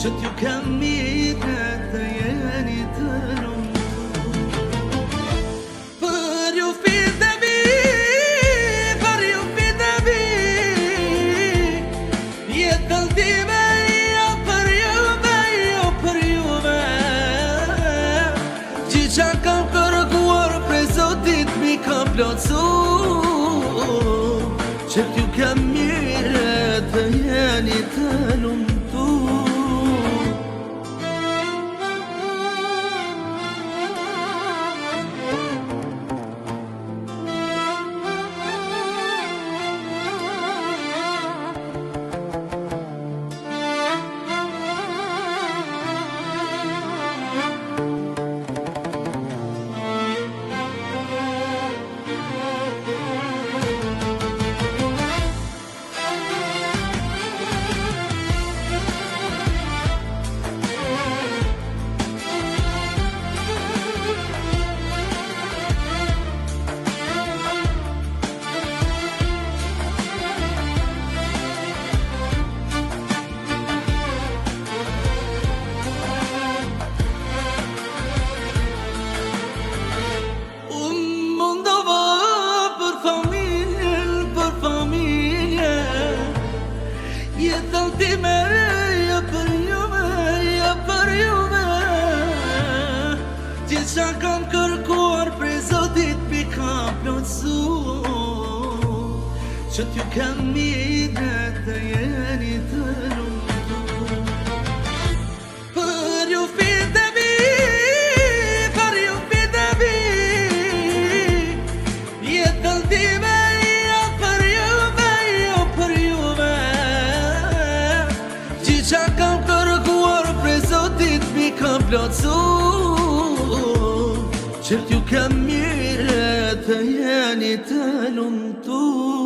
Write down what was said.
që t'ju kam mire të jeni të lumtur. Për ju fitë e mi, për ju fitë e mi, jetën time jo për juve, jo për juve. Gjithë që kam kërkuar prej Zotit mi kam plotësu, që t'ju kam mire të jeni të lumtur. Jetën time jo për juve, jo për juve. Gjithë që kam kërkuar prej Zotit mi kam plotësu, që t'ju kam mire të jeni të lumtur. Për ju fitë e mi, për ju fitë e mi, jetën time jo për juve, jo për juve. Që kam kërkuar prej Zotit mi kam plotësu, që t'ju kam mire të jeni të lumtur.